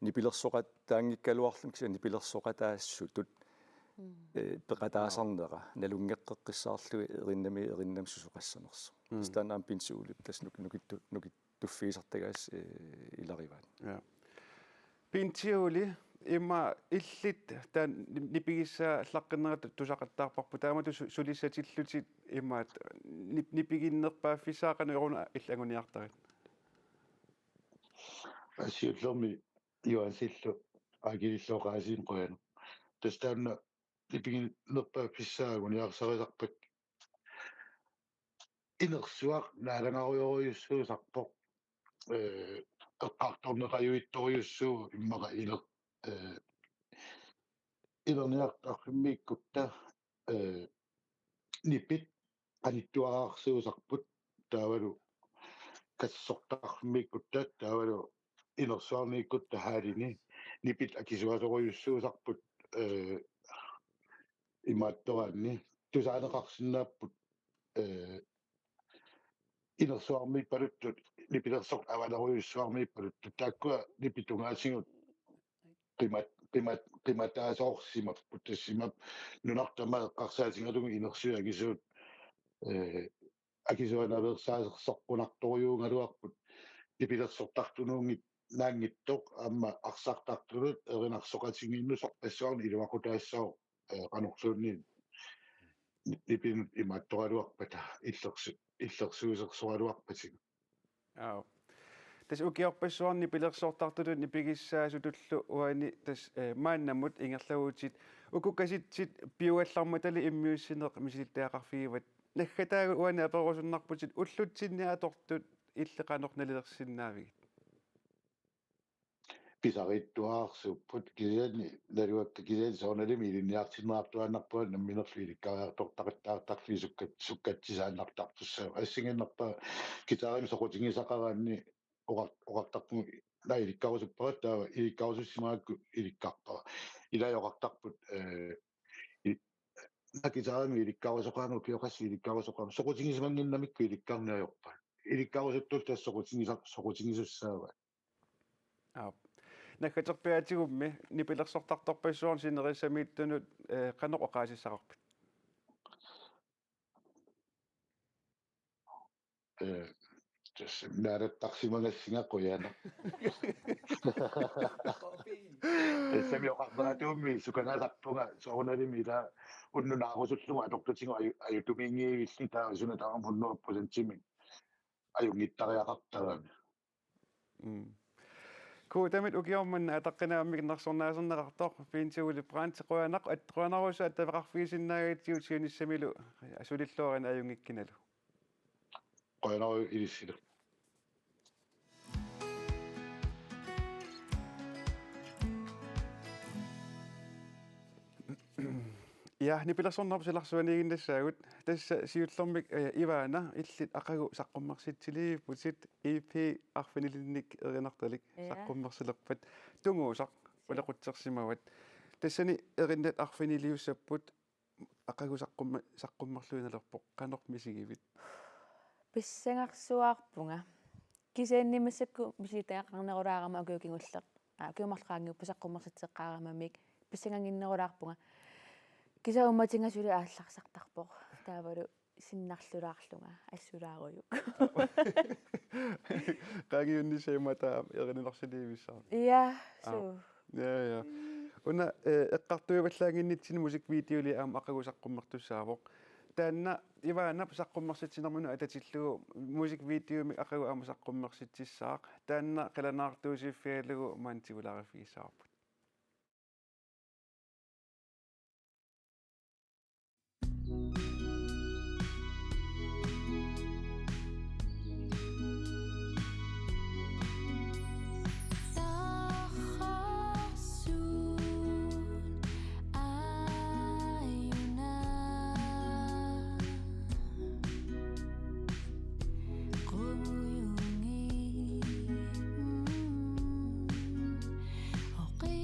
нипилерсоқат таангиккалуарлун кися нипилерсоқатаассутут пеқатаасарнера налунгеққеққиссаарлуи эриннам сусоқассанерсо стан аам пинсуулип тас нукиттуффиисартагаас илариваат пинтиули имма иллит таан нипигисsaa аллаққиннерат тусақаттаарпарпу таамату сулиссатиллутит иммаат нипигиннерпааффисаақану ируна иллагуниартарит ассиуллерми юансиллу агилиллоqaasiin qoyanu таstaanna ипигин нерпаа писсаагуниарсарисарпак инерсуақ нааlangaruйоруйуссуусарпоқ эққарторнеқаюитторюссуу иммаqa илер илерниартарфиммииккутта нипит qanittуараарсуусарпут таавалу кассортарфиммииккутта таавалу инерсуарнииккутта хаалини нипит акисуасоруйуссуусарпут имааттораанни тусаанеқарсинааппут инерсуармииппалуттут нипилерсорт авалеруйуссуармииппалуттут тааккуа нипитунгаасигут qimataasoorsимаппут тассимап нунартама эққарсаатингалугу инерсуагисуут акисуанаверсаасерсоққунарторюунгалуарпут нипилерсортартунуунгит наангиттоқ аама арсартартулут эринарсоқатингиинну сорпассуарни илуақутаассао qanорсуунни нипин имаатторалуарпата иллерсуусерсуалуарпатиг тас укиорпассуарни пилерсоортартулут нипигиссаасутуллу уани тас мааннамут ингерлагуутит укукаситсит пиуалларматали иммиуссинеқ мисилиттаақарфигиват наггатаагу уани аперусуннарпутит уллутсинниатортут иллеқанорналилерсиннаавигит писариттуаарсуппут кисиани налуакка кисиани соорналими илинниартимаартуаннарпуат намминерлииликкариартортақаттаартарфи суккатсисааннартартуссаа ассигиннарпа китаарими соқутингисақараанни оqartarпу наиликкарусуппарат таава иликкарусуссимаакку иликкарпара илаёqartarпут накитаарими иликкарусоқаангу пиоқасси иликкарусоқаам соқутингисимангиннамикку иликкарниаёрпа иликкарусуттул соқутингисуссаава наггатерпиатигумми нипилерсортарторпассуарн синерissamiiттунут qanoqoqaasissaqarput наараттарсимагассингаққуяана эссамиоқарпаатуумми суканаасарпунга соорналими ила уннунаарусуллуга атортутингу аютумингиивилли таа суна таармуннуаппусантими аюнгиттариақартарами куутамит укиорманна атаққинааммик нарсорнаасернеқартоқ пиинтигули праантеқуанақ аттруанаруса аттавеқарфигисиннаагатсиут сиуниссамилу асулиллуарина аюнгиккиналу qoyanau ilissile ja nipilersornarpusilarsuaniginnassaagut tassa siullormik ivaana illit aqagu saqqummarsittiliipputit EP arfinilinnik erinartalik saqqummersilerpat tunguusaq ulaqutsersimavat tassani erinnet arfiniliussapput aqagu saqqummerluinalerpoq qanormisigivit писсангарсуаарпунга кисааннимассакку миситаақарнерулаарама акиукингуллеқ акиумарлаангиуппа саққуммерситсеққаарамамик писсангангиннерулаарпунга кисаумматингасули аалларсартарпоқ таавалу синнарлулаарлунга ассулааруйук qaagiunnisaimataa erinilorsiливиссаа я су я уна эққартуиваллаагиннитсини мусиквидеоли аама ақагусаққуммертуссаавоқ таанна иваана саққуммерситсинермуну ататиллугу мусиквидеоми ақагу аама саққуммерситсissaақ таанна қаланаартуусиффиалугу маантигулаарафигисаарпут Okay.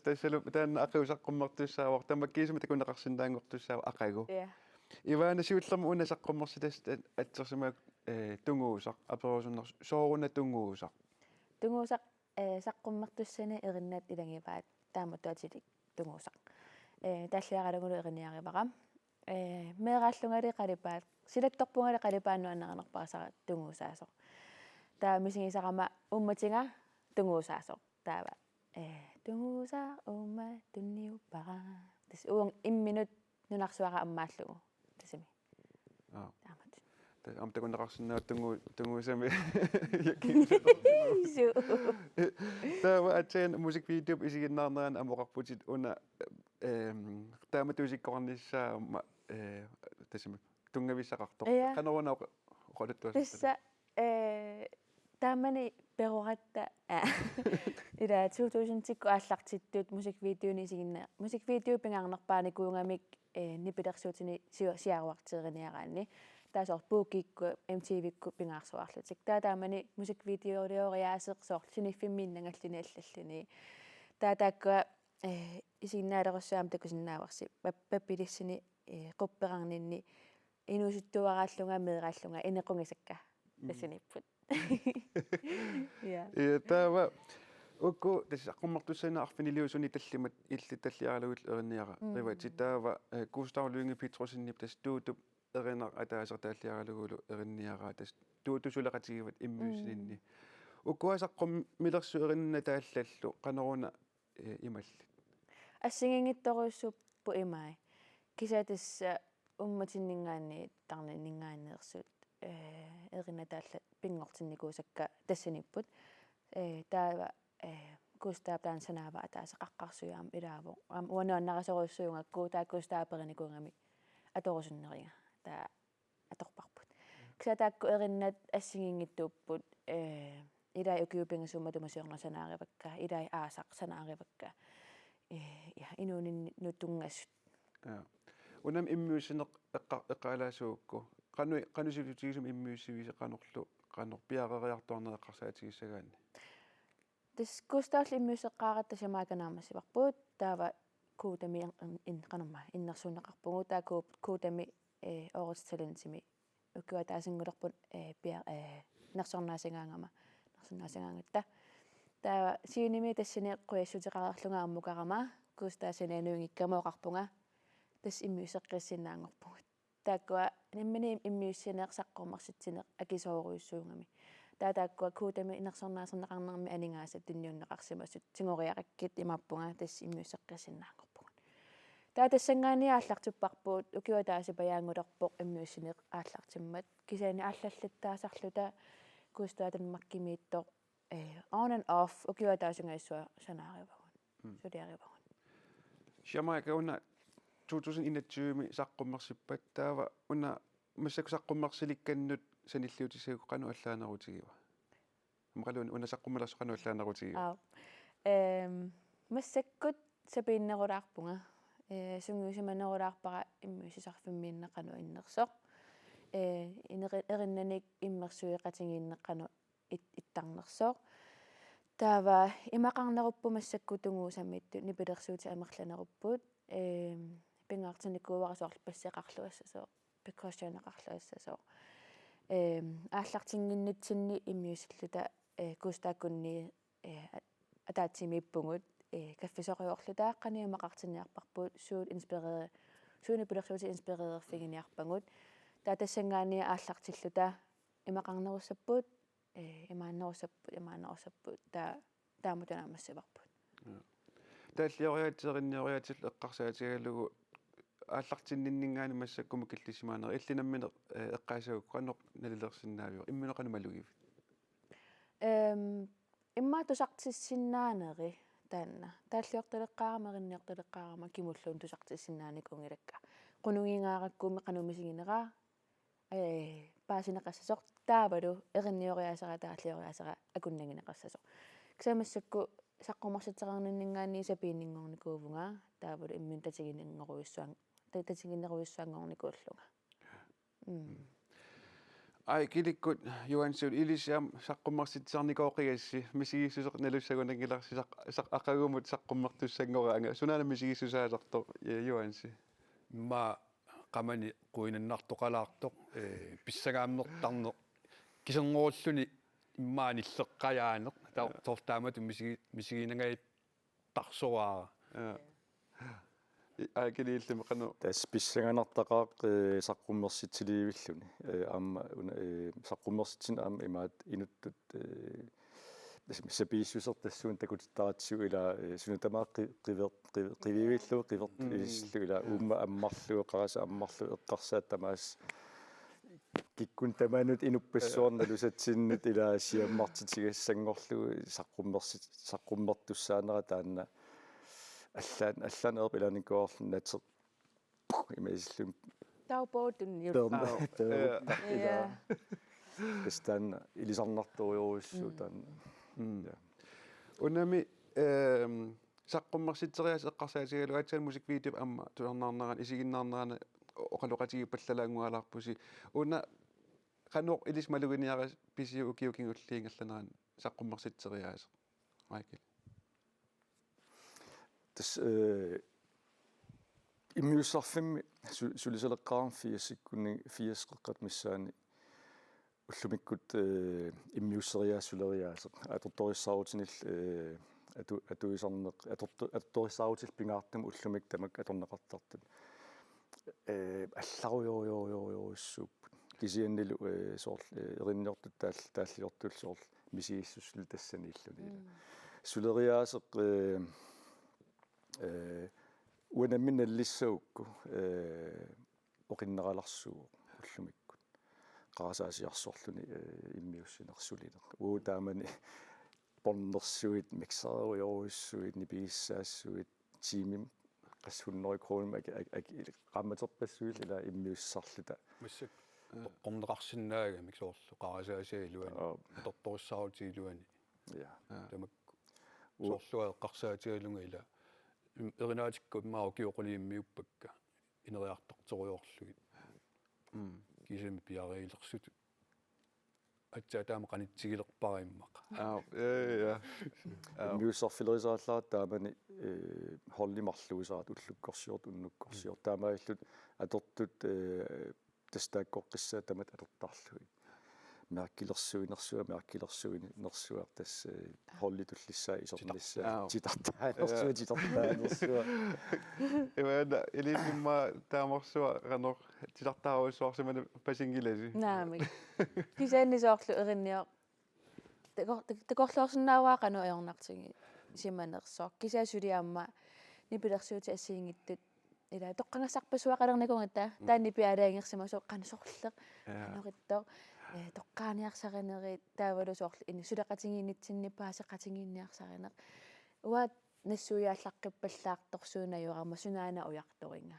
тассалу таанна ақиусаққуммартуссаавар тамаккиисума такунеқарсиндаангортуссаава ақагу Ja. иваана сиуллерма уна саққуммарситас атсерсимаак тунгуусақ аперусуннер сооруна тунгуусақ Tunguusaq saqqummartussani erinnaat ilangivаат тааматтуатилик тунгуусақ тааллиаралугулу эрiniarivaqam меэрааллунгали қалипаат силатторпунгали қалипаанну аннеқарнерпарасара тунгуусаасоқ таа мисигисарама умматинга тунгуусаасоқ таава тунгуусаа умма тунниуппара тас уун имминут нунарсуара аммааллугу тасими ам такунеқарсинаа тунгуусами таава атсен мусиквидео исигиннаарнеран амоқарпутит уна тааматуусиккорниссаа тасими тунгависсақартор канаруна оқалуттуас тасса таамани пероратта ила 2010 ааллартиттуут мусиквидеони исигиннаа мусиквидео пингаарнерпаани куунгамик нипилерсуутини сиаруартиериниараани таасоор буукикку MTV-кку пингаарсуарлутик таамани мусиквидеолиориаасеқ соор синиффиммииннангаллини аллаллини таакка исигиннаалерусаам такусиннааварси паппилиссини қупперарнинни инусуттуарааллунга меэрааллунга инеқунгисакка тассиниппут я таава укку тассаққуммартуссана арфинилиусуни таллимат илли таллиаралугул эринниара ривати таава кустарлуинги питрусиннип тас туутуп эринар атаасер таллиаралугулу эринниара тас туутусулеқатигиват иммуусининни уккуасаққум милерсу эринна тааллаллу қанеруна ималли ассигингитторуссуппу имай кисатасса умматиннингаани тарниннгаанеерсут эрина таалла пингортинникуусакка тассаниппут таава кустаап таансанаава атаасеқаққарсуяам илааво ам уанааннарасоруссуунгакку тааккустаапериникунгами аторусуннерига таа аторпарпут кисатаакку эриннат ассигингиттууппут илай укиупингасумма тумасиорнасанааривакка илай аасақ санааривакка я инуунин нутунгассут унам иммуусинеқ эққалаасуукку канусивутигисум иммуусивисеқанерлу qanor piaqeriartorneeqqarsaatigisagaanni тас кустаалли иммуусеққааратта самааканаармассиварпуут таава куутами qanorma иннерсуунеқарпугу таа куутами оресталентими уккуа таасингулерпут пиа нерсорнаасингаангама нерсорнаасингаангатта таава сиуними тассини қуяссутеқарерлунга аммукарама кустаасинааnuingikkamooqarpunga тас иммуусеққиссиннаангорпугут тааккуа ниммини иммиуссинеқсаққумарситсинеқ акисооруйуссуунгами таатааккуа куутами инерсорнаасернеқарнерми анингаасат тунниуннеқарсимасут сингориақаккит имаппунга тас иммиуссеққиссиннаангорпугут таатассангаани ааллартуппарпуут укиуа таасипаяангулерпоқ иммиуссинеқ ааллартиммат кисаани ааллаллаттаасарлута кустаатанмаккимииттоқ on and off укиуа таасунгаиссуа санааривагун сулиаривагун Jamaica una 2021 saqqummersippat taava una массаку саққуммерсиликканнут саниллиутисагу қану аллаанерутигива мақалуун уна саққуммалерсу қану аллаанерутигива массаккут сапииннерулаарпунга сунгиусиманерулаарпара иммуисисарфиммииннеқану иннерсоқ эриннаник иммерсуиқатингииннеқану иттарнерсоқ таава имақарнеруппу массакку тунгуусаммитту нипилерсуути амерланеруппут пингаартиникууарасуарлу пассеқарлуассасоо пиккошианеқарлуассасоо ааллартингиннитсинни иммиусиллута кустааккунни атаатсимииппугут каффисориорлутааққани имақартиниарпарпут суут инспирерэ сууни пилерсуути инспиререрфигиниарпагут таатассангаани ааллартиллута имақарнеруссаппут имааннерусаппут таамутанаамассаварпут тааллиориатсеринниориатил эққарсаатигалугу ааллартинниннингаани массаккума киллисимаанер иллинамминеқ эққаасагук қанеқ налилерсиннаавиу имминеқану малугив иммаатусартиссиннаанери таанна тааллиорталеққаарамеринниорталеққаарама кимуллуун тусартиссиннааник унгилакка қунугингаараккуми қанумисигинера паасинеқассасоқ таавалу эринниориаасера тааллиориаасера акуннагинеқассасоқ кисамассакку саққумарситерерниннгаани сапииннингорникуувнга таавалу иммин татигиннеруйуссуан татигиннеруйуссуангорникууллунга ai kilikut Johansson ilisiam saqqummarsitsarnikooqigassi misigissuseq nalussagunangilarsi saq aqagumut saqqummartussangoraanga sunana misigissusaasartoq Johanssi ma qamani quinannartoqalaartoq pissagaamnertarneq kiserngoolluni immaanilleqqajaaneq tortaamatu misiginangai tarsoraara akiliillumi qanu тас писсаганартақаақ саққуммерситсиливиллуни аама саққуммерситсин аама имаат инуттут сапииссусер тассуун такутиттаратсуу ила сунутамаа қививиллу қивер илиллу ила уумма аммарлуу қараса аммарлу эққарсаат тамаас киккун тамаанут инуппассуарналусатсиннут ила сиаммартитигассангорлу саққуммертуссаанера таанна аллаан ерпиланикуарлун натеқ имаисиллум таупоотун стан илисарнарториоруссуу таан унами саққуммерситсериас эққарсаатигалуатсаан мусиквидео амма туарнаарнеран исигиннаарнерана оқалоқатигиппаллалангуалаарпуси уна qanoq ilis maluginiaras pisiu ukiukingulliingallanеран саққуммерситсериаас майкл тас иммиуссарфимми сулисалеққарам фиассиккуни фиасқеққат миссаани уллумиккут иммиуссериаассулериаасеқ аторториссаарутинил атуисарнеқ аторториссаарутил пингаартам уллумик тамак аторнеқартартут алларуйориориориориуссууппут кисианнилу соорл эринниортут тааллиортул соорл мисигиссуссул тассаниллуни сулериаасеқ уанамминаллиссаукку оқиннераларсуу уллумиккут qaasаасиарсорлуни иммиуссинерсулинеқ уу таамани поннерсуит миксериоруссуит нипигиссаассуит тимим qassуннери кроонум qammaterpassuil ila immiussarluta массак qommneqarsinnaага миксоорлу qaasаасиалуани торториссаарутигилуани я тамак соорлуа эққарсаатигалунга ила эринааtikku иммаа киоқулииммиуппакка инериарторториорлугит кисами пиариилерсут атсаатаама канитсигилерпариммаqa иммиуссарфилерисааллаат таамани холлимарлуисаат уллуккорсиорт уннуккорсиорт таамаиллут атортут тастааккоққиссаа тамат атортаарлуи меаркилерсуинерсуа тасс холли туллиссаа исорнissаа титартаанерсуа эвэда илисимма тааморсуа ранор титартааруссуарсимана пасингиласи наами кисааннисоорлу эриннио такорлуарсинааваа кану аёрнартиги симанерсоо кисаасулиаама нипилерсуути ассиингиттут ила тоққангассарпасуақалерникунгата таанни пиалаангерсимасоо канусорллеқ канориттоо тоққааниарсаринери таавалусоорлу ини сулеқатингиинитсинниппаасеқатингиинниарсаринеқ уат нассуяаллаққиппаллаарторсуунаюарама сунаана уярторинга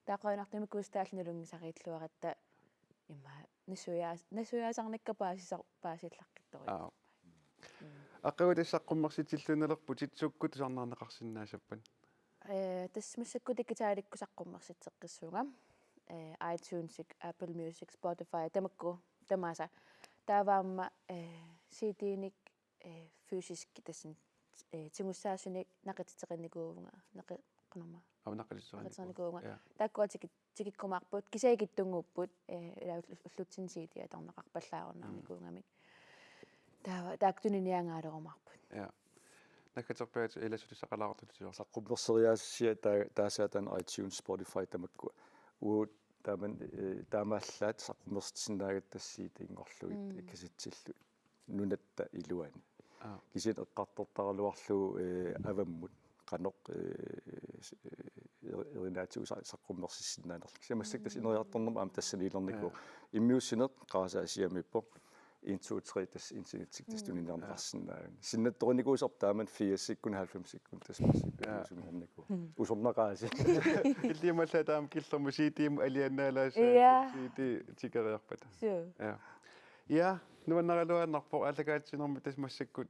таақоинартими кустааллунгисарииллуаратта имма нассуяасарникка паасиллаққиттори аққавитассаққуммерситиллунелерпу титсуккут сарнаарнеқарсинаасаппан тассмассакку дигитааликку саққуммерситеққиссуунга iTunes, Apple Music, Spotify тамакку тамааса тааваама CD-ник fysisk тасин тигуссаасуник нақититеринникуувнга нақиққанерма нақититеринникуувнга таккуатик тикиккумаарпут кисаагиттунгууппут уллутсин CD аторнеқарпаллаарунаарникуунгамик таава таактуниниангаалерумаарпут я накатерпаат иласулисақалаартутсуар саққуммерсериаассия таасаатан iTunes Spotify тамакку уу таамааллаат саққуммерситсинаагаттассии тингорлуит киситсиллу нунатта илуани кисит эққартортаралуарлу аваммут qanoq erinaatiusa saqqummерсиссиннаанерлу кисамассак тас инериарторнерма аама тассанилернику иммиуссинеқ qaasаасиамиппо 1 2 3 тас инсинитсик тас туниннаарнеқарсинааган синнатторникуусар тааман 4 секунд 90 секунд тас суморнику усорнеқааси иллималла таам киллерму сиитиим алианнаалаас сиити тикериарпата я Nuannaraluannarpo allakaatsinnermi tasmassakut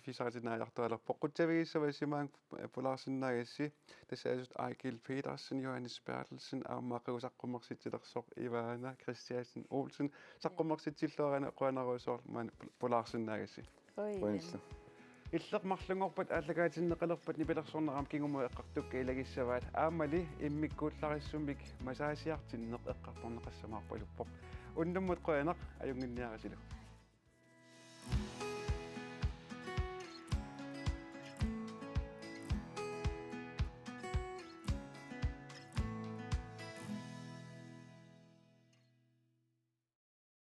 fisartinaajartualerpo quttavigissava simaang pulaarsinnaagassi tassaasut Ejgil Petersen, Johannes Bertelsen, aammaqiusaqqummersitilersoq Ivana Christiansen Olsen saqqummersitsilluarana quanaruusoor maan pulaarsinnaagassi. Qonilla. Иллермарлунгорпат аллагаатиннеқалерпат нипилерсорнерам кигуму эққартукка илагиссаваат аамали иммиккууллариссумик масаасиартиннеқ эққарторнеқассамаарпалуппоқ уннуммут қуянеқ аюнгинниарасилу